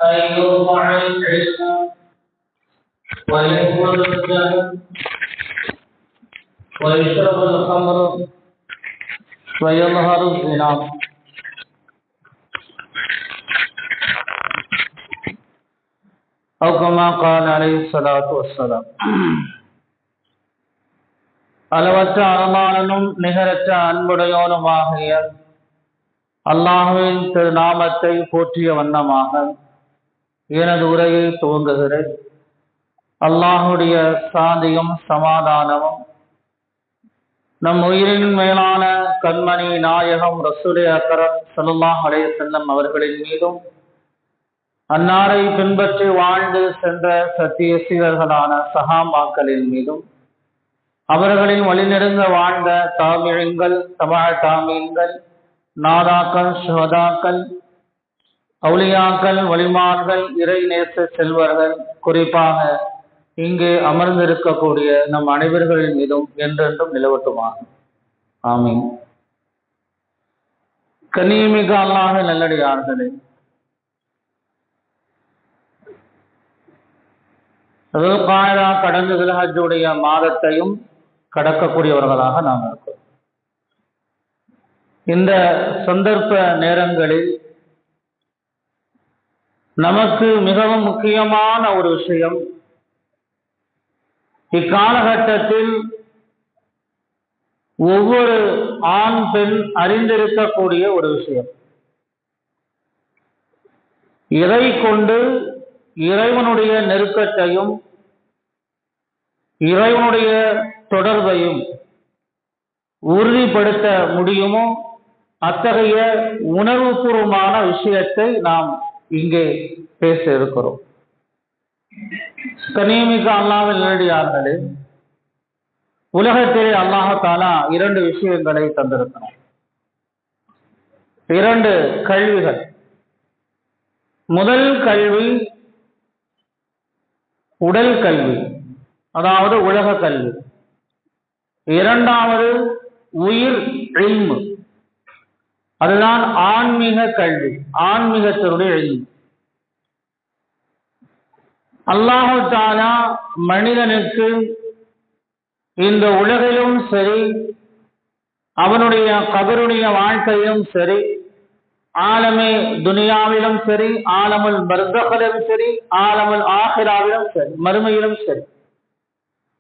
أن يوضع العلم ويكبر الجهل ويشرب الخمر ويظهر الزنا أو كما قال عليه الصلاة والسلام. அளவற்ற அருளாளனும் நிகரற்ற அன்புடையோனுமாகிய அல்லாஹ்வின் திருநாமத்தை போற்றிய வண்ணமாக எனது உரையை துவங்குகிறேன். அல்லாஹுடைய சாந்தியும் சமாதானமும் நம் உயிரின் மேலான கண்மணி நாயகம் ரசூலே அக்ரம் ஸல்லல்லாஹு அலைஹி வஸல்லம் அவர்களின் மீதும் அன்னாரை பின்பற்றி வாழ்ந்து சென்ற சத்திய சீரர்களான சஹாபாக்களின் மீதும் அவர்களின் வழிநெடுங்க வாழ்ந்த தாபிஈன்கள், தபஅ தாபிஈன்கள், நாதாக்கள், ஷுஹதாக்கள், அவுலியாக்கள், வலிமான்கள், இறைநேச செல்வர்கள், குறிப்பாக இங்கே அமர்ந்திருக்கக்கூடிய நம் அனைவர்களின் மீதும் என்றென்றும் நிலவட்டுமாக. ஆமீன். கண்ணியமிக்க அல்லாஹ்வின் நல்லடியார்களே, ذுல்காஅதா கடந்து ذுல்ஹஜ்ஜுடைய மாதத்தையும் கடக்கக்கூடியவர்களாக நாம் இருக்கிறோம். இந்த சந்தர்ப்ப நேரங்களில் நமக்கு மிகவும் முக்கியமான ஒரு விஷயம், இக்காலகட்டத்தில் ஒவ்வொரு ஆண் பெண் அறிந்திருக்கக்கூடிய ஒரு விஷயம், இதை கொண்டு இறைவனுடைய நெருக்கத்தையும் இறைவனுடைய தொடர்பையும் உறுதிப்படுத்த முடியுமோ அத்தகைய உணர்வுபூர்வமான விஷயத்தை நாம் இங்கே பேச இருக்கிறோம். கண்ணியமிக்க அல்லாஹ்வின் நல்லடியார்களே, உலகத்திலே அல்லாஹ் தஆலா இரண்டு விஷயங்களை தந்திருக்கிறார், இரண்டு கல்விகள். முதல் கல்வி உடல் கல்வி, அதாவது உலக கல்வி. இரண்டாவது உயிர் இல்மு, அதுதான் ஆன்மீக கல்வி, ஆன்மீகத்தினுடைய இல்மு. அல்லாஹ் தஆலா மனிதனுக்கு இந்த உலகிலும் சரி, அவனுடைய கபருடைய வாழ்க்கையிலும் சரி, ஆலமே துனியாவிலும் சரி, ஆலமுல் பர்ஸகிலும் சரி, ஆலமுல் ஆஹிராவிலும் சரி, மறுமையிலும் சரி,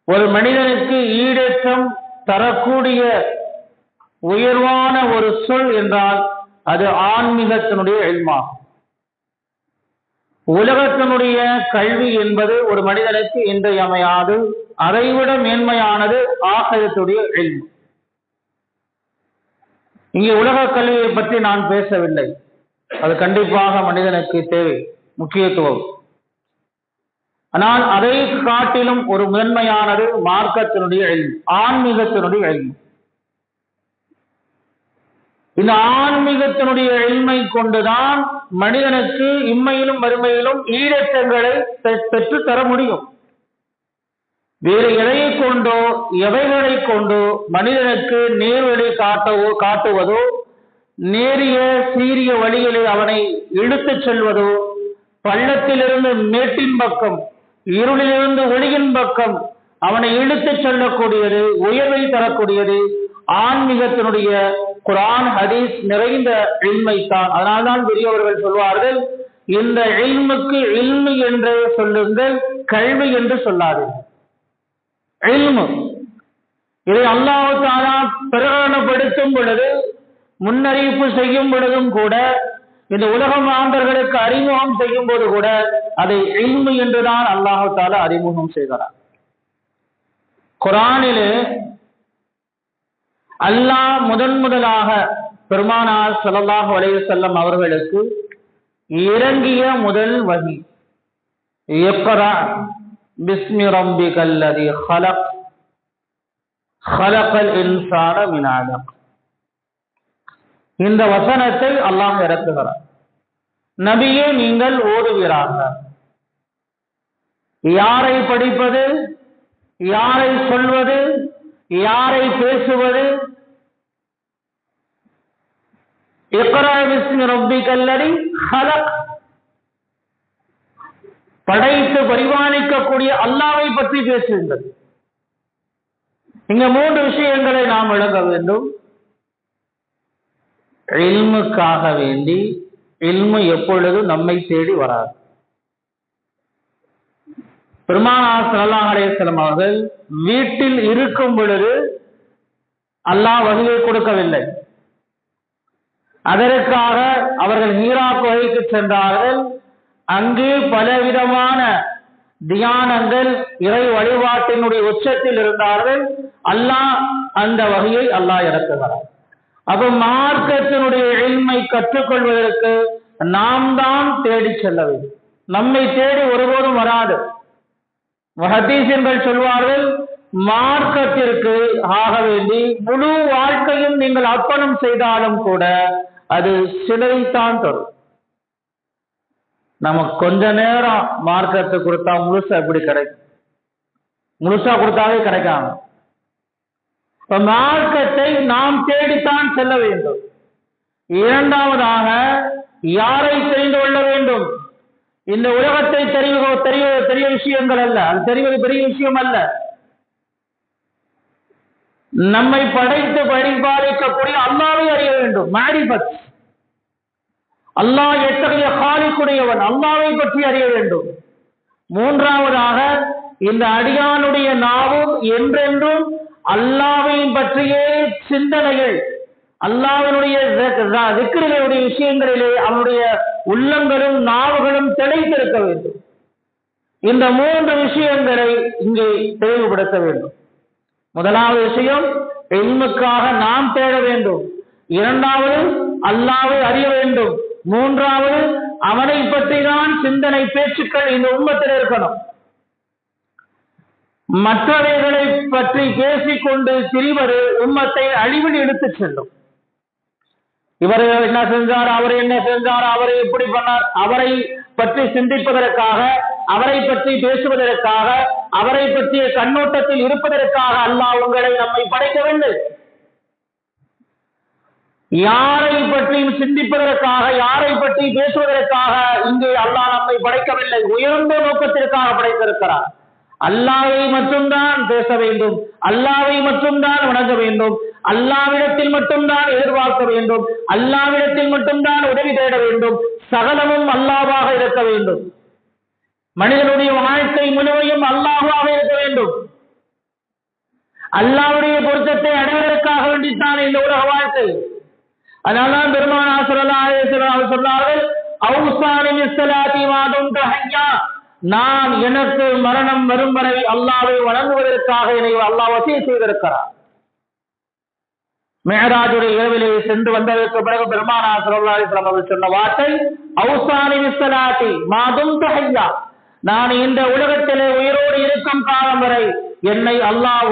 ஒரு மனிதனுக்கு ஈடேற்றம் தரக்கூடிய உயர்வான ஒரு சொல் என்றால் அது ஆன்மீகத்தினுடைய இல்மாகும். உலகத்தினுடைய கல்வி என்பது ஒரு மனிதனுக்கு இன்றியமையாது, அதைவிட மேன்மையானது ஆகிரத்துடைய இல்மு. இங்கே உலக கல்வியை பற்றி நான் பேசவில்லை, அது கண்டிப்பாக மனிதனுக்கு தேவை, முக்கியத்துவம். ஆனால் அதை காட்டிலும் ஒரு முதன்மையானது மார்க்கத்தினுடைய இல்மு, ஆன்மீகத்தினுடைய இல்மு. இந்த ஆன்மீகத்தினுடைய இல்மை கொண்டுதான் மனிதனுக்கு இம்மையிலும் மறுமையிலும் ஈடேற்றங்களை பெற்று தர முடியும். வேறு எதையை கொண்டோ எவைகளை கொண்டோ மனிதனுக்கு நேர்வழி காட்டுவதோ, நேரிய சீரிய வழிகளை அவனை இழுத்துச் செல்வதோ, பள்ளத்திலிருந்து மேட்டின் பக்கம், இருளிலிருந்து ஒளியின் பக்கம் அவனை இழுத்துச் செல்லக்கூடியது, உயர்வை தரக்கூடியது ஆன்மீகத்தினுடைய குர்ஆன் ஹதீஸ் நிறைந்த இல்மைத்தான். அதனால்தான் பெரியவர்கள் சொல்வார்கள், இந்த இல்முக்கு இல்மு என்று சொல்லுங்கள், கல்வி என்று சொல்லாதீர்கள். இல்மு, இதை அல்லாஹ் தஆலா பிரகடனப்படுத்தும் பொழுது, முன்னறிவிப்பு செய்யும் பொழுதும் கூட, இந்த உலக மாந்தர்களுக்கு அறிமுகம் செய்யும் போது கூட அதை இல்மு என்றுதான் அல்லாஹ் தஆலா அறிமுகம் செய்கிறார். குர்ஆனிலே அல்லாஹ் முதலாக பெருமானார் ஸல்லல்லாஹு அலைஹி வஸல்லம் அவர்களுக்கு இறங்கிய முதல் வஹி, இக்ரா பிஸ்மி ரப்பிகல்லதி ஹலக் ஹலகல் இன்சான மின் அலக். இந்த வசனத்தை அல்லாஹ் இறக்குகிறார். நபியே, நீங்கள் ஓதுவீராக. யாரை படிப்பது, யாரை சொல்வது, யாரை பேசுவது? இக்ரா பிஸ்மி ரப்பிகல்லதி ஹலக், படைத்து பரிபாலிக்கக்கூடிய அல்லாஹ்வை பற்றி பேசுங்கள். இங்க 3 விஷயங்களை நாம் விளங்க வேண்டும். இல்முக்காக வேண்டி, இல்மு எப்பொழுதும் நம்மை தேடி வராது. பெருமானார் ஸல்லல்லாஹு அலைஹி வஸல்லம் அவர்கள் வீட்டில் இருக்கும் பொழுது அல்லாஹ் வஹியை கொடுக்கவில்லை. அதற்காக அவர்கள் ஹீரா குகைக்கு சென்றார்கள். அங்கு பலவிதமான தியானங்கள், இறை வழிபாட்டினுடைய உச்சத்தில் இருந்தார்கள். அல்லாஹ் அந்த வகையை அல்லாஹ் இறக்குகிறார். அப்ப மார்க்கத்தினுடைய இல்மை கற்றுக்கொள்வதற்கு நாம் தான் தேடி செல்ல வேண்டும். நம்மை தேடி ஒருபோதும் வராது. ஹதீஸின்கள் சொல்வார்கள், மார்க்கத்திற்கு ஆக வேண்டி முழு வாழ்க்கையும் நீங்கள் அர்ப்பணம் செய்தாலும் கூட அது சிலைத்தான் தரும். நமக்கு கொஞ்ச நேரம் மார்க்கத்தை கொடுத்தா முழுசா எப்படி கிடைக்கும்? முழுசா கொடுத்தாவே கிடைக்காம. மார்க்கத்தை நாம் தேடித்தான் செல்ல வேண்டும். இரண்டாவதாக யாரை தெரிந்து கொள்ள வேண்டும்? இந்த உலகத்தை தெரிய விஷயங்கள் அல்ல, அது தெரிவது பெரிய விஷயம் அல்ல. நம்மை படைத்து பரிபாலிக்கக்கூடிய அல்லாஹ்வை அறிய வேண்டும். மாரிஃபத், அல்லாஹ் எத்தகைய காலிக்குடையவன், அல்லாஹ்வை பற்றி அறிய வேண்டும். மூன்றாவதாக இந்த அடியானுடைய நாவும் என்றென்றும் அல்லாஹ்வை பற்றியே சிந்தனைகள், அல்லாஹ்வினுடைய திக்ருடைய விஷயங்களிலே அவனுடைய உள்ளங்களும் நாவுகளும் தெளிந்திருக்க வேண்டும். இந்த 3 விஷயங்களை இங்கே தெளிவுபடுத்த வேண்டும். முதலாவது விஷயம், இல்முக்காக நாம் தேட வேண்டும். இரண்டாவது, அல்லாஹ்வை அறிய வேண்டும். மூன்றாவது, அவனை பற்றி தான் சிந்தனை பேச்சுக்கள் இந்த உம்மத்தில் இருக்கணும். மற்றவைகளை பற்றி பேசிக்கொண்டு திரிவது உம்மத்தை அழிவில் எடுத்துச் செல்லும். இவர் என்ன செஞ்சார், அவர் என்ன செஞ்சார், அவரை எப்படி பண்ணார், அவரை பற்றி சிந்திப்பதற்காக, அவரை பற்றி பேசுவதற்காக, அவரை பற்றிய கண்ணோட்டத்தில் இருப்பதற்காக அல்லாஹ் உங்களை நம்மை படைக்கவில்லை. யாரை பற்றியும் சிந்திப்பதற்காக, யாரை பற்றி பேசுவதற்காக இங்கே அல்லாஹ் நம்மை படைக்கவில்லை. உயர்ந்த நோக்கத்திற்காக படைத்திருக்கிறார். அல்லாஹ்வை மட்டும்தான் பேச வேண்டும், அல்லாஹ்வை மட்டும்தான் வணங்க வேண்டும், அல்லாஹ்விடத்தில் மட்டும்தான் எதிர்பார்க்க வேண்டும், அல்லாஹ்விடத்தில் மட்டும்தான் உதவி தேட வேண்டும். சகலமும் அல்லாஹ்வாக இருக்க வேண்டும். மனிதனுடைய வாழ்க்கை முழுமையும் அல்லாஹ்வாக இருக்க வேண்டும். அல்லாஹ்வுடைய பொருத்தத்தை அடைவதற்காக வேண்டித்தான் இந்த உலக வாழ்க்கை. அதனால்தான் பெருமானார் ஸல்லல்லாஹு அலைஹி வஸல்லம் சொன்னார்கள், அவுஸானி பிஸ்ஸலாத்தி மா தும்து ஹய்யா, நான் எனக்கு மரணம் வரும் வரை அல்லாஹ்வை வணங்குவதற்காக என்னை அல்லாஹ் வசியத் செய்திருக்கிறார். மிஅராஜுடைய இரவிலே சென்று வந்ததற்கு பிறகு பெருமானார் ஸல்லல்லாஹு அலைஹி வஸல்லம் அவர்கள் சொன்ன வார்த்தை, அவுஸானி பிஸ்ஸலாத்தி மா தும்து ஹய்யா, நான் இந்த உலகத்திலே உயிரோடு இருக்கும் காலம் வரை என்னை அல்லாஹ்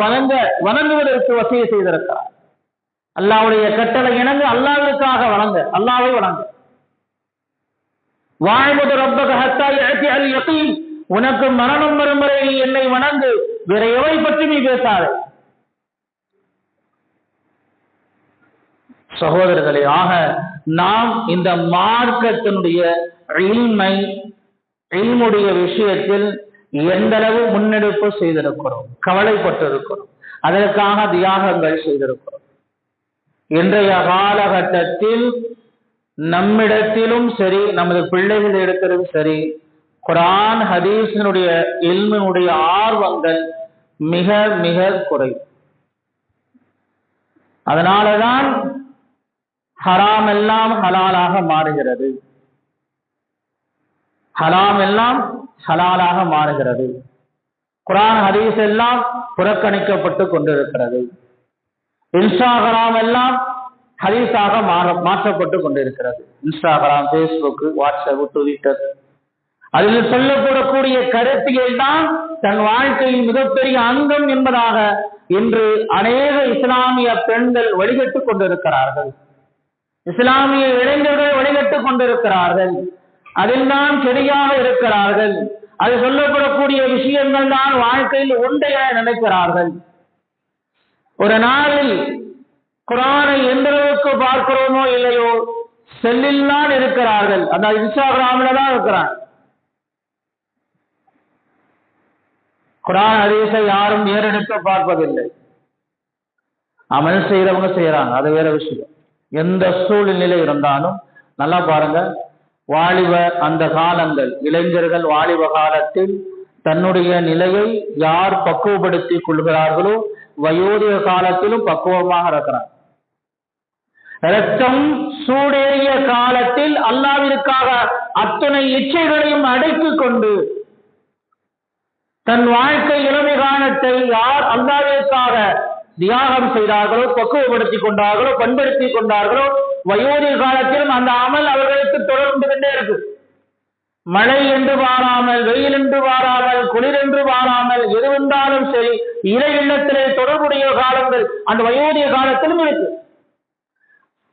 வணங்குவதற்கு வசியத் செய்திருக்கிறார். அல்லாஹ்வுடைய கட்டளை இணங்க, அல்லாஹ்வுக்காக வணங்க, அல்லாஹ்வை வணங்க. வஅபுது ரப்பக ஹத்தா யஅதியல் யகீன், உனக்கு மரணம் வரும் வரை நீ என்னை வணங்கு, வேற எவை பற்றி நீ பேசாதே. சகோதரர்களே, ஆக நாம் இந்த மார்க்கத்தினுடைய இல்முடைய விஷயத்தில் எந்த அளவு முன்னெடுப்பு செய்திருக்கிறோம், கவலைப்பட்டிருக்கிறோம், அதற்காக தியாகங்கள் செய்திருக்கிறோம். இன்றைய காலகட்டத்தில் நம்மிடத்திலும் சரி, நமது பிள்ளைகள் எடுக்கிறதும் சரி, குர்ஆன் ஹதீஸினுடைய இல்மினுடைய ஆர்வங்கள் மிக மிக குறை. அதனாலதான் ஹராம் எல்லாம் ஹலாலாக மாறுகிறது, ஹராம் எல்லாம் ஹலாலாக மாறுகிறது. குர்ஆன் ஹதீஸ் எல்லாம் புறக்கணிக்கப்பட்டு கொண்டிருக்கிறது. இன்ஸ்டாகிராம் எல்லாம் ஹதீஸாக மாற்றப்பட்டு கொண்டிருக்கிறது. இன்ஸ்டாகிராம், பேஸ்புக், வாட்ஸ்அப், ட்விட்டர், அதில் சொல்லப்படக்கூடிய கருத்தியல் தான் தன் வாழ்க்கையின் மிகப்பெரிய அங்கம் என்பதாக இன்று அநேக இஸ்லாமிய பெண்கள் வழிகட்டுக் கொண்டிருக்கிறார்கள், இஸ்லாமிய இளைஞர்கள் வழிகட்டுக் கொண்டிருக்கிறார்கள். அதில் தான் சரியாக இருக்கிறார்கள். அது சொல்லப்படக்கூடிய விஷயங்கள் தான் வாழ்க்கையில் உண்டைய நினைக்கிறார்கள். ஒரு நாளில் குர்ஆனை எந்த அளவுக்கு பார்க்கிறோமோ இல்லையோ, செல்லில் தான் இருக்கிறார்கள், அந்த இன்ஸ்டாகிராமில் தான் இருக்கிறாங்க. குர்ஆன் ஹதீஸை யாரும் ஏறெடுத்து பார்ப்பதில்லை. அமல் செய்யறவங்க செய்யறாங்க, அது வேற விஷயம். எந்த சூழ்நிலை இருந்தாலும் நல்லா பாருங்க, வாலிப அந்த காலங்கள், இளைஞர்கள் வாலிப காலத்தில் தன்னுடைய நிலையை யார் பக்குவப்படுத்திக் கொள்கிறார்களோ வயோதிக காலத்திலும் பக்குவமாக இருக்கிறார். இரத்தம் சூடேறிய காலத்தில் அல்லாஹ்விற்காக அத்தனை இச்சைகளையும் அடக்கிக் கொண்டு தன் வாழ்க்கை இளமை காலத்தை யார் அல்லாஹ்விற்காக தியாகம் செய்தார்களோ, பக்குவப்படுத்திக் கொண்டார்களோ, பண்படுத்திக் கொண்டார்களோ, வயோதிக காலத்திலும் அந்த அமல் அவர்களுக்கு தொடர்ந்து கொண்டே இருக்கு. மழை என்று வாராமல், வெயில் என்று வாராமல், குளிர் என்று வாராமல், எது வந்தாலும் சரி, இறை இல்லத்திலே தொடர்புடைய காலங்கள் அந்த வயோதிக காலத்திலும் இருக்கு.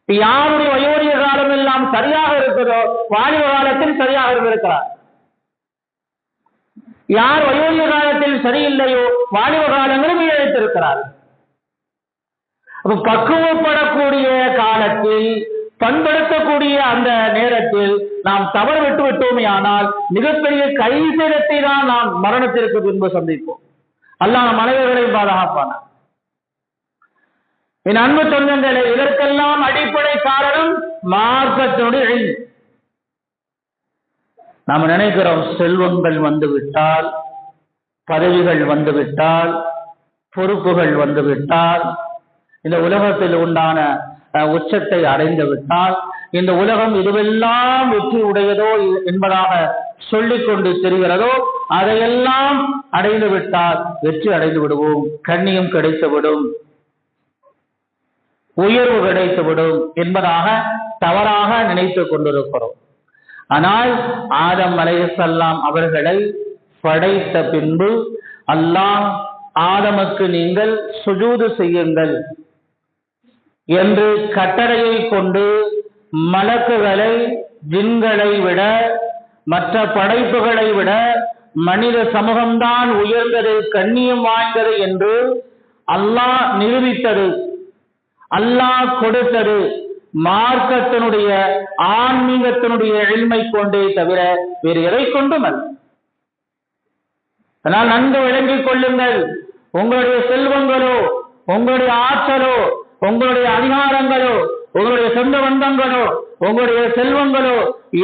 யாருடைய வயோதிக காலம் எல்லாம் சரியாக இருக்கிறதோ வாலிப காலத்தில் சரியாக இருந்திருக்கிறார். யார் வயோதிக காலத்தில் சரியில்லையோ வாலிப காலங்களும் இழைத்திருக்கிறார். பக்குவப்படக்கூடிய காலத்தில், பண்படுத்தக்கூடிய அந்த நேரத்தில் நாம் தவறு விட்டு விட்டோமே ஆனால் மிகப்பெரிய கைசேதத்தை தான் நாம் மரணத்திற்கு பின்பு சந்திப்போம். அல்லாஹ் மனிதர்களை பாதுகாப்பான. என் அன்பு சொந்தங்களே, இதற்கெல்லாம் அடிப்படை காரணம் மார்க்கத்தினுடைய இல்ம். நாம் நினைக்கிறோம் செல்வங்கள் வந்துவிட்டால், பதவிகள் வந்துவிட்டால், பொறுப்புகள் வந்துவிட்டால், இந்த உலகத்தில் உண்டான உச்சத்தை அடைந்து விட்டால், இந்த உலகம் இதுவெல்லாம் வெற்றி உடையதோ என்பதாக சொல்லிக் கொண்டு தெரிகிறதோ அதையெல்லாம் அடைந்து விட்டால் வெற்றி அடைந்து விடுவோம், கண்ணியம் கிடைத்துவிடும், உயர்வு கிடைத்துவிடும் என்பதாக தவறாக நினைத்துக் கொண்டிருக்கிறோம். ஆனால் ஆதம் அலைஹிஸ்ஸலாம் அவர்களை படைத்த பின்பு அல்லாஹ் ஆதமுக்கு நீங்கள் சுஜூது செய்யுங்கள் என்று கட்டளையை கொண்டு மலக்குகளை, ஜின்களை விட, மற்ற படைப்புகளை விட மனித சமூகம்தான் உயர்ந்தது, கண்ணியம் வாய்ந்தது என்று அல்லாஹ் நிரூபித்தது, அல்லாஹ் கொடுத்தது மார்க்கத்தினுடைய ஆன்மீகத்தினுடைய இல்மை கொண்டே தவிர வேறு எதை கொண்டும் அல்ல. அதனால் நன்கு விளங்கிக் கொள்ளுங்கள், உங்களுடைய செல்வங்களோ, உங்களுடைய ஆற்றலோ, உங்களுடைய அதிகாரங்களோ, உங்களுடைய சொந்த பந்தங்களோ, உங்களுடைய செல்வங்களோ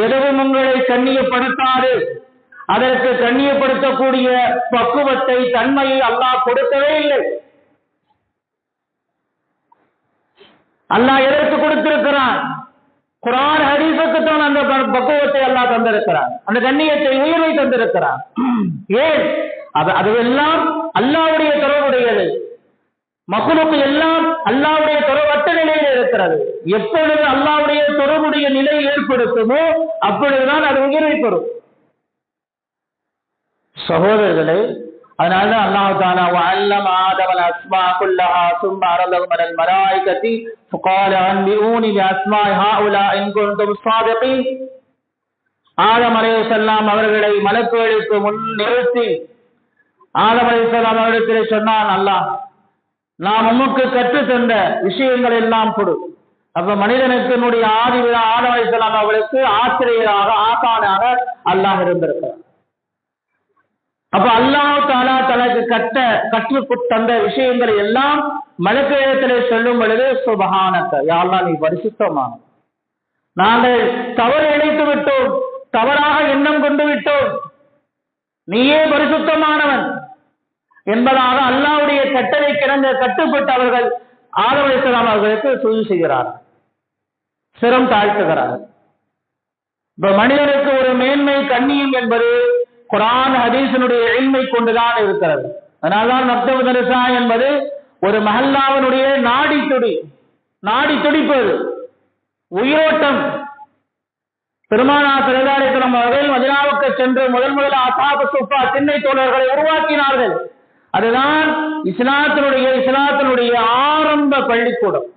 எதுவும் உங்களை கண்ணியப்படுத்தாது. அதற்கு கண்ணியப்படுத்தக்கூடிய பக்குவத்தை, தன்மையை அல்லாஹ் கொடுக்கவே இல்லை. அல்லாஹ் எதற்கு கொடுத்திருக்கிறான்? குர்ஆன் ஹதீஸுக்கு தான் அந்த பக்குவத்தை அல்லாஹ் தந்திருக்கிறான், அந்த கண்ணியத்தை, உயர்வை தந்திருக்கிறான். ஏன்? அதுவெல்லாம் அல்லாஹ்வுடைய தொடர்புடையது. மக்லூக் எல்லாம் அல்லாஹ்வுடைய தொடர்பற்ற நிலையில் இருக்கிறது. எப்பொழுது அல்லாஹ்வுடைய தொடர்புடைய நிலை ஏற்படுத்துமோ அப்பொழுதுதான் அது உயர்வை பெறும். சகோதரர்களே, அதனால்தான் அல்லாஹ் தஆலா வஅல்லம ஆதமல் அஸ்மா குல்லஹா ثم عرضهم على الملائكة فقال انبئوني بأسماء هؤلاء إن كنتم صادقين. ஆதம் அலைஹிஸ்ஸலாம் அவர்களை மலக்குகளுக்கு முன் நிறுத்தி ஆதம் அலைஹிஸ்ஸலாம் அவர்களிடத்திலே சொன்னான், அல்லாஹ் நாம் உமக்கு கற்றுத் தந்த விஷயங்கள் எல்லாம் கொடு. அப்ப மனிதனுக்கு ஆதி ஆதம் அலைஹிஸ்ஸலாம் அவர்களுக்கு ஆசிரியராக, ஆசானாக அல்லாஹ் இருந்திருக்கிறார். அப்ப அல்லாஹ் தஆலா தனக்கு கற்றுத் தந்த விஷயங்களை எல்லாம் மலக்குகளிடத்திலே சொல்லும் பொழுது சுப்ஹானக, யா அல்லாஹ் நீ பரிசுத்தமான, நாங்கள் தவறு இழைத்து விட்டோம், தவறாக எண்ணம் கொண்டு விட்டோம், நீயே பரிசுத்தமானவன் என்பதாக அல்லாஹ்வுடைய கட்டளை கிடந்த கட்டுப்பட்டு அவர்கள் ஆதம் அலைஹிஸ்ஸலாம் அவர்களுக்கு சுஜூது செய்கிறார்கள், சிரம் தாழ்த்துகிறார்கள். இப்ப மனிதனுக்கு ஒரு மேன்மை, கண்ணியம் என்பது குர்ஆன் ஹதீஸினுடைய இல்மை கொண்டுதான் இருக்கிறது. அதனால்தான் மக்தப் மதரசா என்பது ஒரு மஹல்லாவினுடைய நாடி துடிப்பது, உயிரோட்டம். பெருமானார் ஸல்லல்லாஹு அலைஹி வஸல்லம் அவர்கள் மதீனாவுக்கு சென்று முதல் அஸ்ஹாபு சுஃபா திண்ணை தோழர்களை உருவாக்கினார்கள். அதுதான் இஸ்லாத்தினுடைய ஆரம்ப பள்ளிக்கூடம்,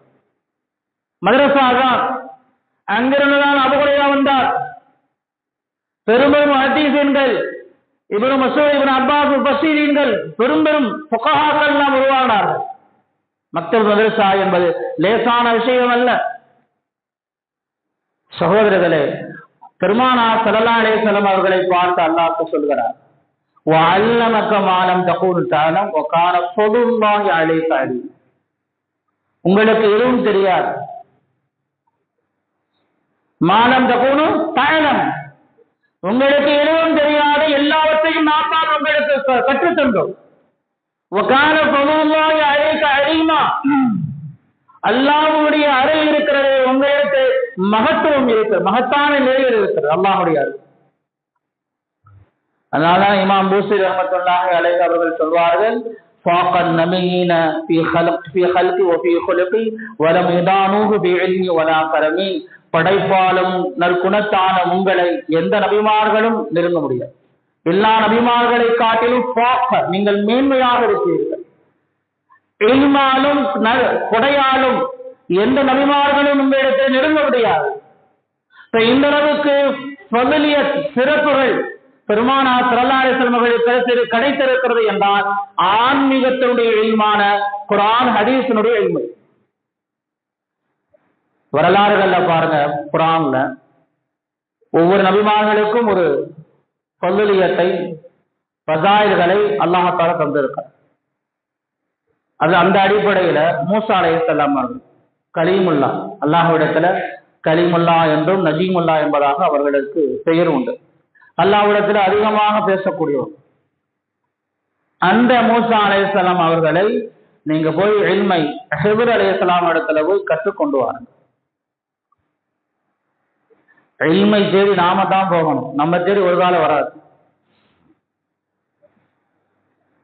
மதரசா தான். அங்கிருந்துதான் அபூ ஹுரைரா வந்தார். பெரும் ஹதீஸீன்கள், இப்னு மஸ்ஊத், இப்னு அப்பாஸ், முஃபஸ்ஸிரீன்கள், பெரும் ஃபுகஹாக்கள் எல்லாம் உருவானார்கள். மக்தப் மதரசா என்பது லேசான விஷயம் அல்ல. சகோதரர்களே, பெருமானார் ஸல்லல்லாஹு அலைஹி வஸல்லம் அவர்களை பார்த்து அல்லாஹ் சொல்கிறார், وعلمك ما لم تكن تعلم وكان فضل الله عليك عليما. உங்களுக்கு எதுவும் தெரியாது. மாலம் தகுனு தாயலம், உங்களுக்கு எதுவும் தெரியாத எல்லாவற்றையும் நாம் தான் உங்களுக்கு கற்றுத் தந்தோம். وكان فضل الله عليك عليما. அல்லாஹ்வுடைய அருள் இருக்கிறது, உங்களுக்கு மகத்துவம் இருக்கிறது, மகத்தான நிலையில் இருக்கிறது அல்லாஹ்வுடைய அருள். அதனால இமாம் பூசி ரஹ்மத்துல்லாஹி அலைஹி அவர்கள் சொல்வார்கள், ஃபாகன் நபியீன ஃபீ ஹல்கி வ ஃபீ குலுகி வ லம் யதானுஹு ஃபீ இல்மி வலா கரமி. படைப்பாலும் நற்குணத்தான உங்களை எந்த நபிமார்களும் நெருங்க முடியாது. எல்லா நபிமார்களை காட்டிலும் நீங்கள் மேன்மையாக இருக்கிறீர்கள். இல்மாலும் கொடையாலும் எந்த நபிமார்களும் உங்களிடத்தை நெருங்க முடியாது. இந்த அளவுக்கு சிறப்புகள் பெருமானார் ஸல்லல்லாஹு அலைஹி வஸல்லம் அவர்களுக்கு கிடைத்திருக்கிறது என்றால் ஆன்மீகத்தினுடைய இல்மான குர்ஆன் ஹதீஸினுடைய இல்மு. வரலாறுகள்ல பாருங்க, குர்ஆன்ல ஒவ்வொரு நபிமார்களுக்கும் ஒரு ஃபضலியத்தை ஃபஸாயில்களை அல்லாஹ் தஆலா தந்திருக்கார். அது அந்த அடிப்படையில மூசா அலைஹிஸ்ஸலாம் அவர்கள் கலீமுல்லா, அல்லாஹ்விடத்துல கலீமுல்லா என்றும் நஜீமுல்லா என்பதாக அவர்களுக்கு பெயர் உண்டு. அல்லாஹ்விடத்துல அதிகமாக பேசக்கூடியவர். அந்த மூசா அலைஹிஸ்ஸலாம் அவர்களை நீங்க போய் இல்மை ஹிப்ர் அலைஹிஸ்ஸலாம் இடத்துல போய் கற்றுக்கொண்டு வாருங்க. இல்மை தேடி நாம தான் போகணும், நம்ம தேடி ஒரு காலம் வராது.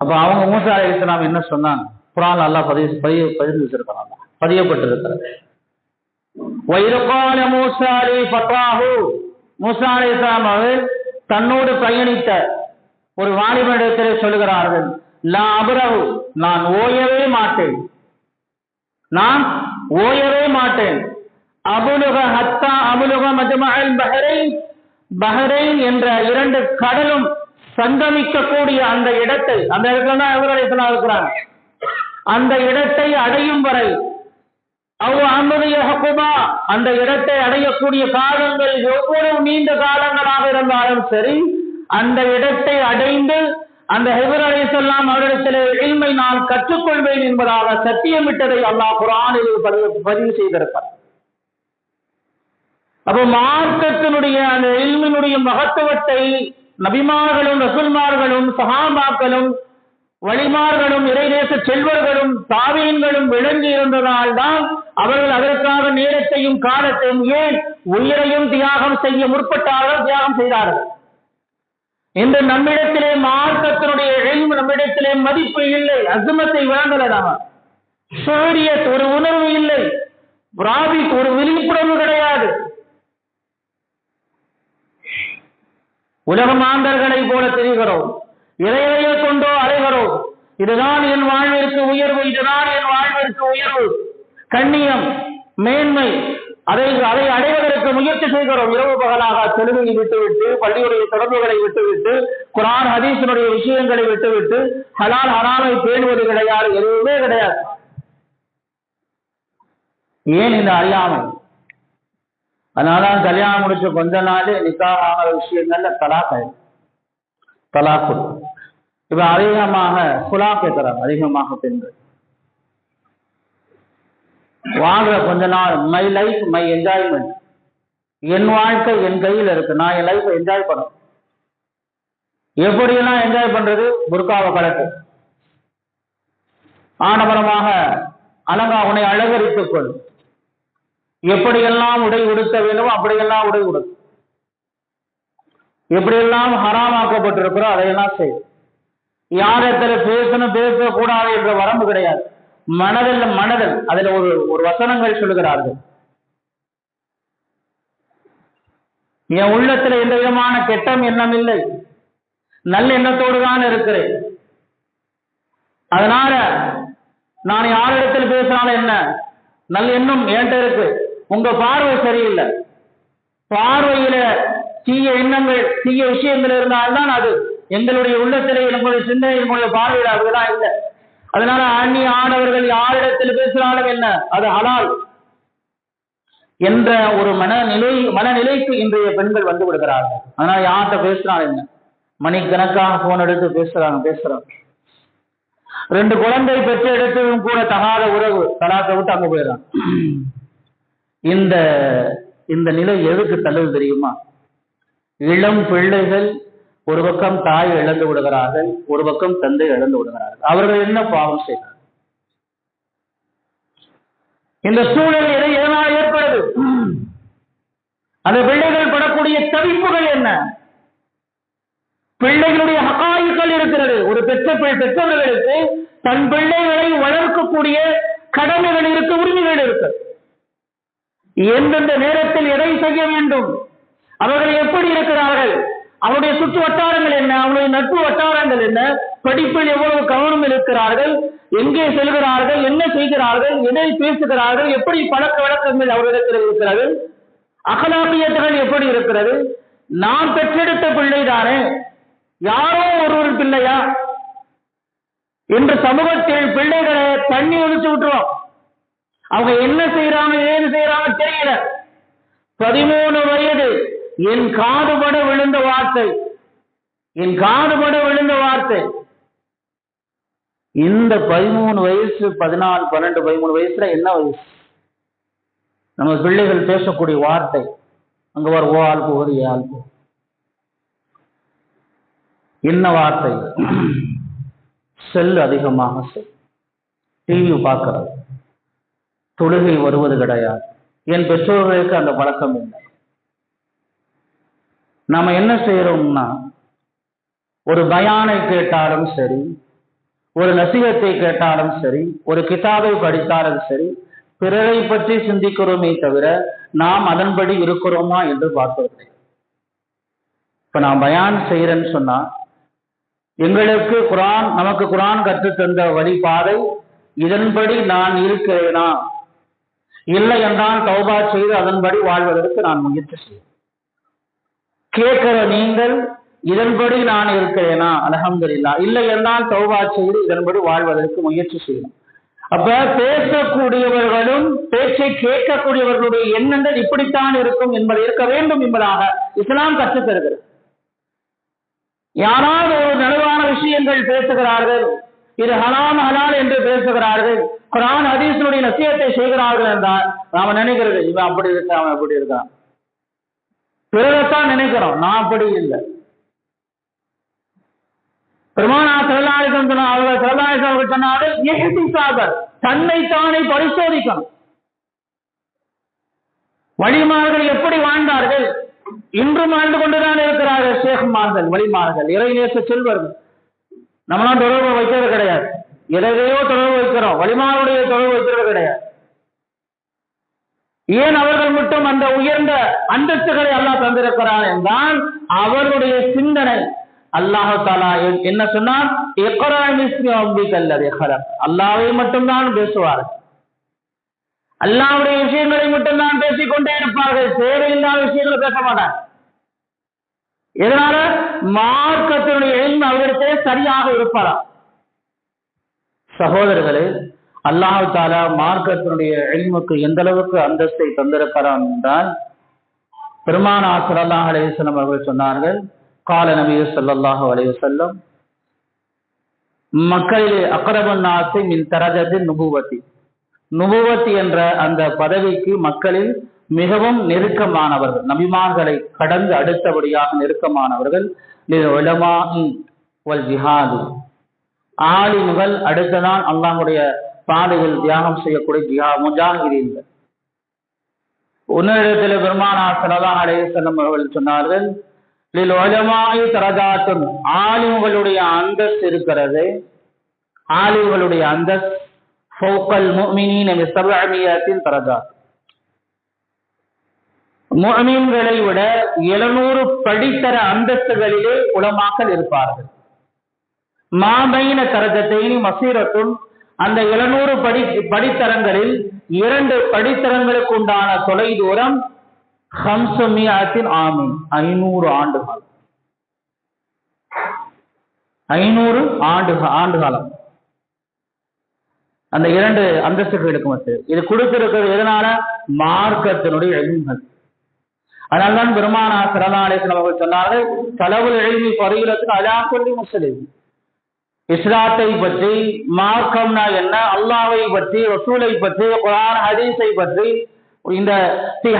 அப்ப அவங்க மூசா அலைஹிஸ்ஸலாம் என்ன சொன்னாங்க? குர்ஆன் அல்லாஹ் பதிவு வச்சிருக்காங்க, பதியப்பட்டிருக்கிறது. வைரகால மூசா அலி ஃபத்ராஹு, மூசா அலைஹிஸ்ஸலாம் அவர்கள் தன்னோடு பயணித்த ஒரு வாலிபனிடத்திலே சொல்லுகிறார்கள், லா அப்ரஹு, நான் ஓயவே மாட்டேன், நான் ஓயவே மாட்டேன். அபுலுக ஹத்தா அபுலுக மஜ்மஅல் பஹரைன், பஹரைன் என்ற இரண்டு கடலும் சங்கமிக்கக்கூடிய அந்த இடத்தை, அந்த இடத்துல தான் இப்ராஹீம் அலைஹிஸ்ஸலாம் இருக்கிறாங்க, அந்த இடத்தை அடையும் வரை அந்த இடத்தை அடையக்கூடிய காலங்கள் எவ்வளவு நீண்ட காலங்களாக இருந்தாலும் சரி, அந்த இடத்தை அடைந்து அந்த இப்ராஹீம் அலைஹிஸ்ஸலாம் அவரிடத்திலே இல்மை நான் கற்றுக்கொள்வேன் என்பதாக சத்தியமிட்டதை அல்லாஹ் குர்ஆனில் பதிவு செய்திருக்கிறார். அப்போ மார்க்கத்தினுடைய அந்த இல்மினுடைய மகத்துவத்தை நபிமார்களும் ரசூல்மார்களும் சஹாபாக்களும் வழிமார்களும் இறைநேச செல்வர்களும் தாவீன்களும் விளங்கி இருந்ததால் தான் அவர்கள் அதற்காக நேரத்தையும் காலத்தையும் ஏன் உயிரையும் தியாகம் செய்ய முற்பட்டார்கள், தியாகம் செய்தார்கள். இந்த நம்மிடத்திலே மார்க்கத்தினுடைய இல்மு, நம்மிடத்திலே மதிப்பு இல்லை, அஸ்மத்தை விளங்கல, நாம ஷூரியத் ஒரு உணர்வு இல்லை, ராபித் ஒரு விழிப்புணர்வு கிடையாது. உலக மாந்தர்களை போல தெரிகிறோம், இறைவையை கொண்டோ அலைகிறோம். இதுதான் என் வாழ்விற்கு உயர்வு, இதுதான் என் வாழ்விற்கு உயர்வு, கண்ணியம், மேன்மை, அதை அடைவதற்கு முயற்சி செய்கிறோம். இரவு பகலாக தெலுங்கை விட்டுவிட்டு, பள்ளியுடைய தொடர்புகளை விட்டுவிட்டு, குர்ஆன் ஹதீஸினுடைய விஷயங்களை விட்டுவிட்டு, ஹலால் ஹராமை பேணுவது கிடையாது, எதுவுமே கிடையாது. ஏன் இந்த அறியாமை? அதனாலதான் கல்யாணம் முடிச்ச கொஞ்ச நாள் நிக்காஹ் ஆகிற விஷயங்கள்ல தலாக்கு. இப்ப அதிகமாக குலா கேட்கிறாங்க, அதிகமாக பெண்கள் வாழ்ற கொஞ்ச நாள் மை லைஃப் மை என்ஜாய்மெண்ட், என் வாழ்க்கை என் கையில் இருக்கு, நான் என் லைஃப் என்ஜாய் பண்ணணும். எப்படியெல்லாம் என்ஜாய் பண்றது? புர்காவை கலட்டு, ஆடம்பரமாக உன்னை அலங்கரித்துக் கொள், எப்படியெல்லாம் உடை உடுத்த வேண்டுமோ அப்படியெல்லாம் உடை உடு, எப்படியெல்லாம் ஹராமாக்கப்பட்டிருக்கிறோ அதையெல்லாம் செய். யாரிடத்துல பேசணும் பேசக்கூடாது என்ற வரம்பு கிடையாது. மனதில் அதுல ஒரு வசனங்கள் சொல்லுகிறார்கள், என் உள்ளத்துல எந்த விதமான கெட்டம் எண்ணம் இல்லை, நல்ல எண்ணத்தோடு தான் இருக்கிறேன். அதனால நான் யாரிடத்தில் பேசினாலும் என்ன, நல்ல எண்ணம் என்கிட்ட இருக்கு. உங்க பார்வை சரியில்லை, பார்வையில தீய எண்ணங்கள் தீய விஷயங்கள் இருந்தால்தான் அது எங்களுடைய உள்ளத்திலே நம்முடைய சிந்தனை நம்முடைய பார்வையில அதுதான் இல்லை. அதனால அந்நிய ஆடவர்கள் யாரிடத்தில் பேசினாலும் என்ன, அது ஹலால் என்ற ஒரு மனநிலைக்கு இன்றைய பெண்கள் வந்து விடுகிறார்கள். அதனால யார்கிட்ட பேசினாலும் என்ன, மணிக்கணக்காக போன் எடுத்து பேசுறாங்க. 2 குழந்தை பெற்ற இடத்திலும் கூட தகாத உறவு, தலாத்தை விட்டு அங்க போயிடறான். இந்த நிலை எதுக்கு தள்ளுது தெரியுமா? இளம் பிள்ளைகள் ஒரு பக்கம் தாய் இழந்து விடுகிறார்கள், ஒரு பக்கம் தந்தை இழந்து விடுகிறார்கள். அவர்கள் என்ன பாவம் செய்கிறார்கள்? இந்த சூழல் எதனால் ஏற்படுது? அந்த பிள்ளைகள் படக்கூடிய தவிப்புகள் என்ன? பிள்ளைகளுடைய ஹகாயிகள் இருக்கிறது. ஒரு பெற்றவர்களுக்கு தன் பிள்ளைகளை வளர்க்கக்கூடிய கடமைகள் இருக்கு, உரிமைகள் இருக்கு. எந்தெந்த நேரத்தில் எதை செய்ய வேண்டும், அவர்கள் எப்படி இருக்கிறார்கள், அவருடைய சுற்று வட்டாரங்கள் என்ன, அவருடைய நட்பு வட்டாரங்கள் என்ன, படிப்பில் எவ்வளவு கவனம் இருக்கிறார்கள், எங்கே செல்கிறார்கள், என்ன செய்கிறார்கள், எதை பேசுகிறார்கள், எப்படி பழக்க வழக்கங்கள் அவர்களிடத்தில் இருக்கிறது, அகலாபியத்துகள் எப்படி இருக்கிறது. நாம் பெற்றெடுத்த பிள்ளைதானே, யாரோ ஒருவர் பிள்ளையா என்று சமூகத்தில் பிள்ளைகளை தண்ணி ஒழிச்சு விட்டுருவோம். அவங்க என்ன செய்யறாங்க, ஏது செய்யறாங்க தெரியல. 13 வயது என் காதுபட விழுந்த வார்த்தை, இந்த 13 வயசு, 14, 12, 13 வயசுல என்ன வயசு? நம்ம பிள்ளைகள் பேசக்கூடிய வார்த்தை, அங்க ஒரு ஓ ஆள் போகுது, ஏ ஆள் போகுது. என்ன வார்த்தை? செல் அதிகமாக டிவி பார்க்கிறது, தொழுகை வருவது கிடையாது. என் பெற்றோர்களுக்கு அந்த பழக்கம் இல்லை. நாம என்ன செய்யறோம்னா, ஒரு பயானை கேட்டாலும் சரி, ஒரு நசீகத்தை கேட்டாலும் சரி, ஒரு கிதாபை படித்தாலும் சரி, பிறரை பற்றி சிந்திக்கிறோமே தவிர நாம் அதன்படி இருக்கிறோமா என்று பார்க்கிறோம். இப்ப நான் பயான் செய்யறேன்னு சொன்னா, எங்களுக்கு நமக்கு குரான் கற்றுத்தந்த வழிபாதை இதன்படி நான் இருக்கிறேனா, இல்லை என்றால் தௌபா செய்து அதன்படி வாழ்வதற்கு நான் முயற்சி செய்வேன். கேட்கிற நீங்கள் இதன்படி நான் இருக்கிறேனா, அல்ஹம்துலில்லாஹ், இல்லை என்றால் தௌபா செய்து இதன்படி வாழ்வதற்கு முயற்சி செய்யணும். அப்ப பேசக்கூடியவர்களும் பேச்சை கேட்கக்கூடியவர்களுடைய எண்ணங்கள் இப்படித்தான் இருக்கும் என்பது இருக்க வேண்டும் என்பதாக இஸ்லாம் கற்றுத் தருகிறது. யாராவது ஒரு நடுவான விஷயங்கள் பேசுகிறார்கள், இது ஹலாம் ஹலால் என்று பேசுகிறார்கள், குர்ஆன் ஹதீஸினுடைய நசீஹத்தை செய்கிறார்கள் என்றால் நாம நினைக்கிறது இவன் அப்படி இருக்கான், அவன் அப்படி இருக்கான், பிறகுத்தான் நினைக்கிறோம். நான் அப்படி இல்லை. பெருமானார் ஸல்லல்லாஹு அலைஹி வஸல்லம் அவர்கள் சொன்னார்கள், இஹ்திசாபர், தன்னைத்தானே பரிசோதிக்கணும். வழிமார்கள் எப்படி வாழ்ந்தார்கள்? இன்றும் வாழ்ந்து கொண்டுதான் இருக்கிறார்கள். ஷேக்மார்கள், வழிமார்கள், இறைநேச செல்வர்கள். நம்மளாம் தொடர்பு வைக்கிறது கிடையாது, எதையோ தொடர்பு வைக்கிறோம், வழிமாருடைய தொடர்பு வைக்கிறது கிடையாது. ஏன் அவர்கள் மட்டும் அந்த உயர்ந்த அந்தஸ்துகளை அல்லாஹ் தந்திருக்கிறான் என்றால் அவர்களுடைய சிந்தனை. அல்லாஹ் தஆலா என்ன சொன்னான்? இக்ரா பிஸ்மி ரப்பிக்கல் லதீ ஹலக். அல்லாஹ்வை மட்டும்தான் பேசுவார்கள், அல்லாஹ்வுடைய விஷயங்களை மட்டும்தான் பேசிக்கொண்டே இருப்பார்கள், தேவையில்லாத விஷயங்களை பேச மாட்டார். இதனால மார்க்கத்தினுடைய இல்மு அவரிடத்தே சரியாக இருப்பதா? சகோதரர்களே, அல்லாஹ் தஆலா மார்க்கத்தினுடைய இல்முக்கு எந்த அளவுக்கு அந்தஸ்தை தந்திருக்கிறான் என்றால், பெருமானார் ஸல்லல்லாஹு அலைஹி வஸல்லம் அவர்கள் சொன்னார்கள், கால நபி ஸல்லல்லாஹு அலைஹி வஸல்லம், மக்களிலே அக்ரபுன் நாஸி மின் தரஜத்தி நுபுவத்தி என்ற அந்த பதவிக்கு மக்களில் மிகவும் நெருக்கமானவர்கள், நபிமார்களை கடந்து அடுத்தபடியாக நெருக்கமானவர்கள் உலமாஇ வல் ஜிஹாது, ஆலிம்கள், அடுத்ததான் அல்லாஹ்வுடைய பாதையில் தியாகம் செய்யக்கூடிய முஜாஹிதீன்கள். உன்னிடத்தில் பெருமானார் ஸல்லல்லாஹு அலைஹி வஸல்லம் அவர்கள் சொன்னார்கள், லில் உலமாஇ தரஜாத்துன், ஆலிம்களுடைய அந்தஸ்து இருக்கிறது, ஆலிம்களுடைய அந்தஸ்து ஃபௌகல் முஃமினீன பி 700 தரஜாத், முஃமின்களை விட 700 படித்தர அந்தஸ்துகளிலே உலமாக்கள் இருப்பார்கள். மாபைன தரஜத்தைனி மசீரத்துன், அந்த 700 படித்தரங்களில் 2 படித்தரங்களுக்கு உண்டான தொலை தூரம் 500 ஆமீன், 500 ஆண்டுகள், 500 ஆண்டு காலம். அந்த 2 அந்தஸ்துகளுக்கு மட்டும் இது கொடுத்திருக்கிறது. எதனால? மார்க்கத்தினுடைய இல்முகள். அதனால்தான் பெருமானார் ஸல்லல்லாஹு அலைஹி வஸல்லம் அவர்கள் சொன்னார்கள், தலபுல் இல்மி ஃபரீலத்துன் அலா குல்லி முஸ்லிம். இஸ்லாத்தை பற்றி, மார்க்கம்னா என்ன, அல்லாஹ்வை பற்றி, ரசூலை பற்றி, குர்ஆன் ஹதீஸை பற்றி, இந்த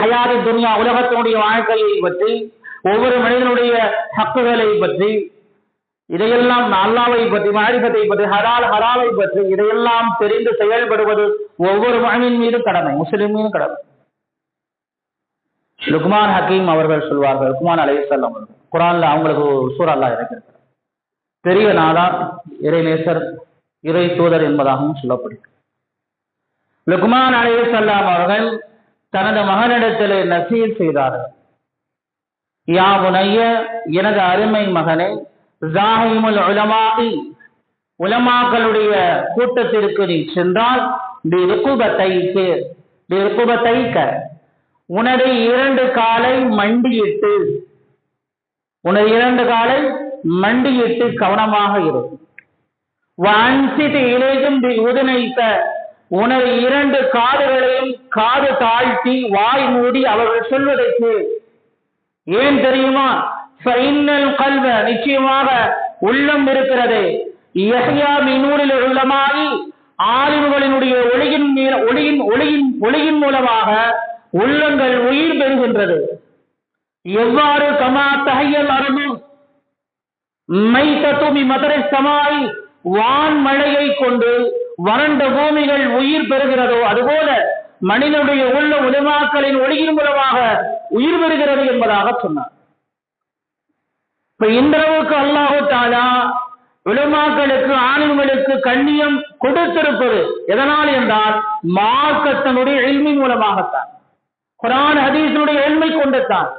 ஹயாதி துன்யா உலகத்தினுடைய வாழ்க்கையை பற்றி, ஒவ்வொரு மனிதனுடைய ஹக்குகளை பற்றி, இதையெல்லாம் அல்லாஹ்வை பற்றி, மாரிஃபத்தை பற்றி, ஹலால் ஹராமை பற்றி இதையெல்லாம் தெரிந்து செயல்படுவது ஒவ்வொரு முஃமின் மீது கடமை, முஸ்லிம் மீது கடமை. லுக்மான் ஹக்கீம் அவர்கள் சொல்வார்கள், லுக்மான் அலைஹிஸ்ஸலாம் அவர்கள் குர்ஆன்ல அவங்களுக்கு சூரா அல்லாஹ் இறக்கியிருக்கிறார். பெரிய நாதார், இறைநேசர், இறை தூதர் என்பதாகவும் சொல்லப்படுகிறது. லுக்மான் அலைஹிஸ்ஸலாம் அவர்கள் தனது மகனிடத்திலே நசீஹத் செய்தார்கள். யா புனைய, எனது அருமை மகனே, ஜாஹிமுல் உலமாஇ, உலமாக்களுடைய கூட்டத்திற்கு நீ சென்றால், உனது இரண்டு காலை மண்டியிட்டு, உனது இரண்டு காலை மண்டியிட்டு கவனமாக இருக்கும். இலையும் உதனைத்த, உனது இரண்டு காதுகளையும் காது தாழ்த்தி வாய் மூடி அவர்கள் சொல்வதற்கு. ஏன் தெரியுமா? கல்வ, நிச்சயமாக உள்ளம் இருக்கிறது. யஹ்யா மினூரில் உலமாஇ, ஆலிம்களினுடைய ஒளியின் மூலமாக உள்ளங்கள் உயிர் பெறுகின்றது. எவ்வாறு கமா தஹய்யல் அரபு மைததுமி மதரை சமாய், வான் மழையை கொண்டு வறண்ட பூமிகள் உயிர் பெறுகிறதோ அதுபோல மனிதனுடைய உள்ள உலமாக்களின் ஒளியின் மூலமாக உயிர் பெறுகிறது என்பதாக சொன்னார். இப்ப இந்த அளவுக்கு அல்லாஹ் தஆலா உலமாக்களுக்கு, ஆலிம்களுக்கு கண்ணியம் கொடுத்திருப்பது எதனால் என்றால் மார்க்கத்தினுடைய இல்மின் மூலமாகத்தான், குர்ஆன் ஹதீஸினுடைய இல்மை கொண்டுத்தான்.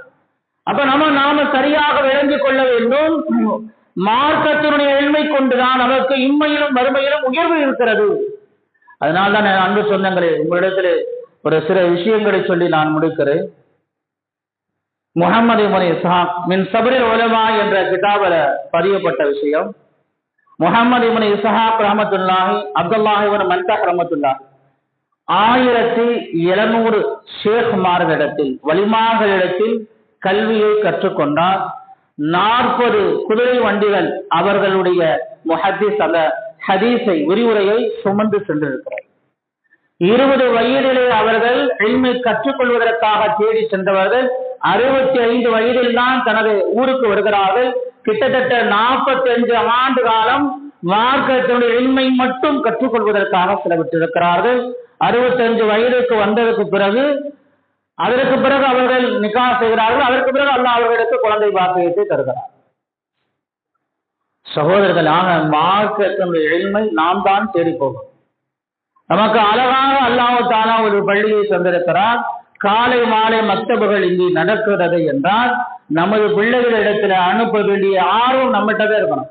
அப்ப நாம சரியாக விளங்கிக் கொள்ள வேண்டும். மார்க்கத்தினுடைய இல்மை கொண்டுதான் நமக்கு இம்மையிலும் மறுமையிலும் உயர்வு இருக்கிறது. அதனால்தான் அன்பு சொந்தங்களே, உங்களிடத்தில் ஒரு சில விஷயங்களை சொல்லி நான் முடிக்கிறேன். முஹம்மது இப்னு இஸ்ஹாக் மின் சபரில் உலமா என்ற கிதாபில் பதியப்பட்ட விஷயம். முஹம்மது இப்னு இஸ்ஹாக் ரஹ்மத்துல்லாஹி, அப்துல்லாஹ் இப்னு மன்தஹ் ரஹ்மத்துல்லாஹ் 1700 ஷேக்மார்களிடத்தில், வலிமார்களிடத்தில் கல்வியை கற்றுக்கொண்டார். 40 குதிரை வண்டிகள் அவர்களுடைய முஹத்திஸ், அந்த ஹதீஸை, விரிவுரையை சுமந்து சென்றிருக்கிறார். 20 வயதிலே அவர்கள் இல்மை கற்றுக்கொள்வதற்காக தேடி சென்றவர்கள் 65 வயதில் தான் தனது ஊருக்கு வருகிறார்கள். கிட்டத்தட்ட 45 ஆண்டு காலம் மார்க்கத்தினுடைய இல்மை மட்டும் கற்றுக்கொள்வதற்காக செலவிட்டிருக்கிறார்கள். 65 வயதுக்கு வந்ததற்கு பிறகு, அதற்கு பிறகு அவர்கள் நிக்கா செய்கிறார்கள். அதற்கு பிறகு அல்லாஹ் அவர்களுக்கு குழந்தை பாக்கியத்தை தருகிறார். சகோதரர்களாக மார்க்கத்தினுடைய இல்மை நாம் தான் தேடி போகும். நமக்கு அழகாக அல்லாஹ் தஆலா ஒரு பள்ளியை தந்திருக்கிறார். காலை மாலை மக்தபுகள் இங்கு நடக்கிறது என்றால் நமது பிள்ளைகளிடத்துல அனுப்ப வேண்டிய ஆர்வம் நம்மகிட்ட தான் இருக்கணும்.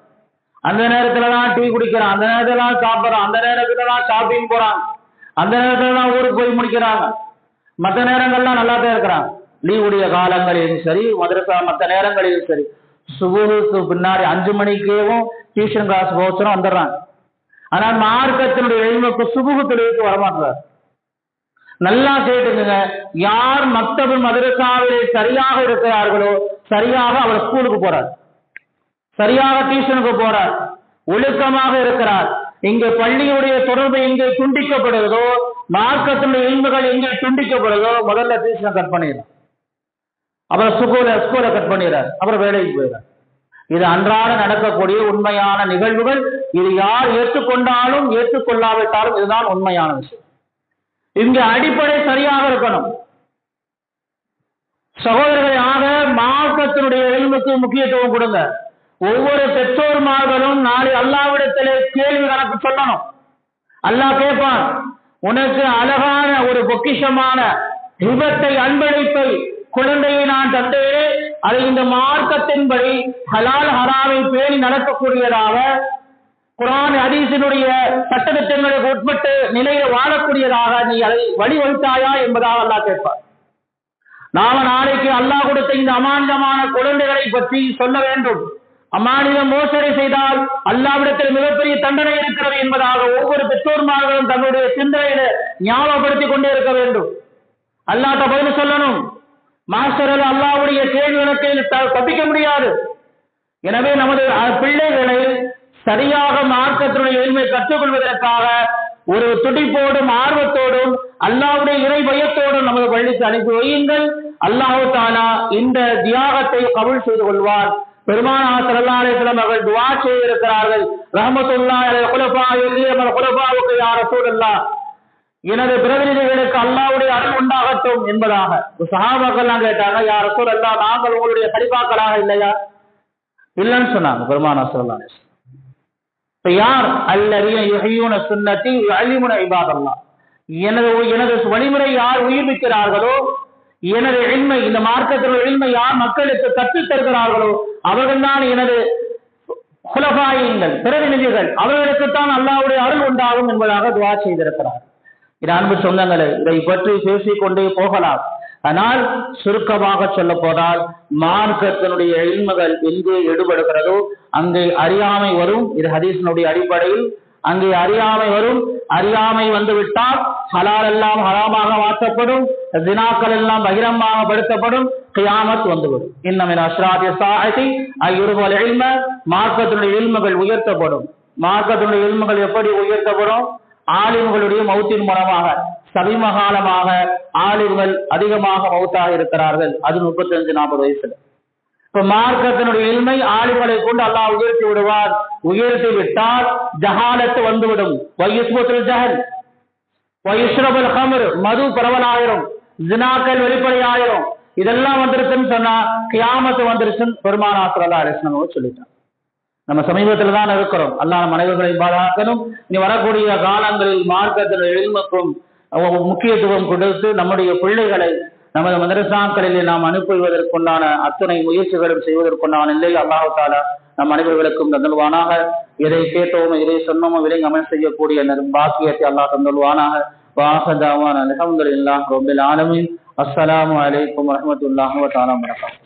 அந்த நேரத்துல தான் டீ குடிக்கிறான், அந்த நேரத்துல தான் சாப்பிட்றான், அந்த நேரத்துல தான் ஷாப்பிங் போறான், அந்த நேரத்துல தான் ஊருக்கு போய் முடிக்கிறாங்க. மற்ற நேரங்கள்லாம் நல்லா தான் இருக்கிறான். லீவுடைய காலங்களிலும் சரி, மதரசா மற்ற நேரங்களிலும் சரி, சுபுஹுக்கு பின்னாடி 5 மணிக்கேவும் டியூஷன் கிளாஸ் போச்சுன்னா வந்துடுறாங்க. ஆனால் மார்க்கத்தினுடைய இல்முக்கு சுபுஹு தொழுகைக்கு வரமாட்டார். நல்லா கேட்டுங்க, யார் மக்தபு மதரசாவிலே சரியாக இருக்கிறார்களோ சரியாக அவர் ஸ்கூலுக்கு போறார், சரியாக டியூஷனுக்கு போறார், ஒழுக்கமாக இருக்கிறார். இங்கே பள்ளியுடைய தொடர்பு எங்கே துண்டிக்கப்படுகிறதோ, மார்க்கத்தினுடைய இல்முகள் எங்கே துண்டிக்கப்படுகிறதோ முதல்ல டியூஷனை கட் பண்ணிடுறார், அப்புறம் ஸ்கூலை கட் பண்ணிடுறார், அப்புறம் வேலைக்கு போயிடுறார். இது அன்றாட நடக்கக்கூடிய உண்மையான நிகழ்வுகள். இது யார் ஏற்றுக்கொண்டாலும் ஏற்றுக்கொள்ளாவிட்டாலும் இதுதான் உண்மையான விஷயம். இங்க அடிப்படை சரியாக இருக்கணும். சகோதரர்களாக மார்க்கத்தினுடைய இல்முக்கு முக்கியத்துவம் கொடுங்க. ஒவ்வொரு பெற்றோர்மார்களும் நாளை அல்லாஹ்விடத்திலே கேள்வி கணக்கு சொல்லணும். அல்லாஹ் கேட்பான், உனக்கு அழகான ஒரு பொக்கிஷமான ஹிபத்தை, அன்பளிப்பை, குழந்தையை நான் தந்தேனே, அதை இந்த மார்க்கத்தின்படி ஹலால் ஹராமை பேணி நடக்கக்கூடியதாக, குர்ஆன் ஹதீஸினுடைய சட்டத்திட்டங்களுக்கு உட்பட்டு நிலையில வாழக்கூடியதாக நீ அதை வழிவகுத்தாயா என்பதாக அல்லாஹ் கேட்பார். நாம நாளைக்கு அல்லாஹ் கொடுத்த இந்த அமானிதமான குழந்தைகளை பற்றி சொல்ல வேண்டும். அமானிதம் மோசடி செய்தால் அல்லாஹ்விடத்தில் மிகப்பெரிய தண்டனை இருக்கிறது என்பதாக ஒவ்வொரு பெற்றோர்மார்களும் தங்களுடைய சிந்தனையில ஞாபகப்படுத்திக் கொண்டே இருக்க வேண்டும். அல்லாஹ்ட்ட பதில் சொல்லணும். மாஸ்டர்கள் அல்லாஹ்வுடைய கேள்விகளுக்கு தப்பிக்க முடியாது. எனவே நமது பிள்ளைகளை சரியாக மார்க்கத்தினுடைய எளிமை கற்றுக்கொள்வதற்காக ஒரு துடிப்போடும் ஆர்வத்தோடும் அல்லாஹ்வுடைய இறை பயத்தோடும் நமது பள்ளிக்கு அனுப்பி வையுங்கள். அல்லாஹ் தஆலா இந்த தியாகத்தை கபூல் செய்து கொள்வார். பெருமானார் ஸல்லல்லாஹு அலைஹி வஸல்லம் அவர்கள் துஆ செய்திருக்கிறார்கள், ரஹ்மத்துல்லாஹி அலைஹி குலஃபாவுக்கு யா ரசூலல்லாஹ், எனது பிரதிநிதிகளுக்கு அல்லாஹ்வுடைய அருள் உண்டாகட்டும் என்பதாக. சஹாபாக்கள்லாம் கேட்டாங்க, யா ரசூலல்லாஹ், நாங்கள் உங்களுடைய கலிஃபாக்களாக இல்லையா? இல்லைன்னு சொன்னாங்க பெருமானார் ஸல்லல்லாஹு அலைஹி வஸல்லம். யார் அல்லதீன யுஹ்யூன சுன்னதி யுஅல்லிமுன இபாதல்லாஹ், எனது வழிமுறை யார் உயிர்ப்பிக்கிறார்களோ, எனது இல்மை, இந்த மார்க்கத்தில் இல்மை யார் மக்களுக்கு கற்றுத் தருகிறார்களோ அவர்கள் தான் எனது குலஃபாயின்கள், பிரதிநிதிகள், அவர்களுக்குத்தான் அல்லாஹ்வுடைய அருள் உண்டாகும் என்பதாக துஆ செய்திருக்கிறார். இது அன்பு சொந்தங்களே, இதை பற்றி பேசிக்கொண்டே போகலாம். ஆனால் சுருக்கமாக சொல்ல போனால் மார்க்கத்தினுடைய இல்முகள் எங்கே எடுபடுகிறதோ அங்கே அறியாமை வரும். இது ஹதீஸினுடைய அடிப்படையில் அங்கே அறியாமை வரும். அறியாமை வந்துவிட்டால் ஹலால் எல்லாம் ஹராமாக மாற்றப்படும், ஜினாக்கள் எல்லாம் பகிரமாக படுத்தப்படும், கியாமத் வந்துவிடும். இன்னமின் அஷ்ராத்தி ஸாஅத்தி அய்யுர்வல் இல்ம, மார்க்கத்தினுடைய இல்முகள் உயர்த்தப்படும். மார்க்கத்தினுடைய இல்முகள் எப்படி உயர்த்தப்படும்? ஆலிம்களுடைய மௌத்தின் மூலமாக. சமீபகாலமாக ஆலிம்கள் அதிகமாக மௌத்தாக இருக்கிறார்கள், அது 35-40 வயசுல. இப்ப மார்க்கத்தினுடைய இல்மை ஆலிம்களை கொண்டு அல்லாஹ் உயர்த்தி விடுவார். உயர்த்தி விட்டால் ஜஹாலத்து வந்துவிடும். வயுஸ்புல் ஜஹல் வயுஷ்ரபுல் ஹம்ர், மது பரவலாயிரும், ஜினாக்கள் வெளிப்படையாயிரும். இதெல்லாம் வந்துருச்சுன்னு சொன்னா கியாமத்து வந்துருச்சுன்னு பெருமானார் ஸல்லல்லாஹு அலைஹி வஸல்லம் சொல்லிட்டாங்க. நம்ம சமீபத்தில் தான் இருக்கிறோம். அல்லாஹ் நம் அனைவர்களை பாதுகாக்கணும். இனி வரக்கூடிய காலங்களில் மார்க்கத்தினுடைய இல்முக்கும் முக்கியத்துவம் கொடுத்து நம்முடைய பிள்ளைகளை நமது மதரசாக்களிலே நாம் அனுப்புவதற்குண்டான அத்தனை முயற்சிகளும் செய்வதற்குண்டான நிலையை அல்லாஹ் தஆலா நம் அனைவர்களுக்கும் தந்தல்வானாக. எதை கேட்டோமோ எதை சொன்னோமோ விலை அமல் செய்யக்கூடிய பாக்கியத்தை அல்லாஹ் தந்தல்வானாக. வாஹதாவான அல்ஹம்துலில்லாஹி ரப்பில் ஆலமீன். அஸ்ஸலாமு அலைக்கும் வரஹ்மத்துல்லாஹி வ தஆலா வபரகாத்துஹு.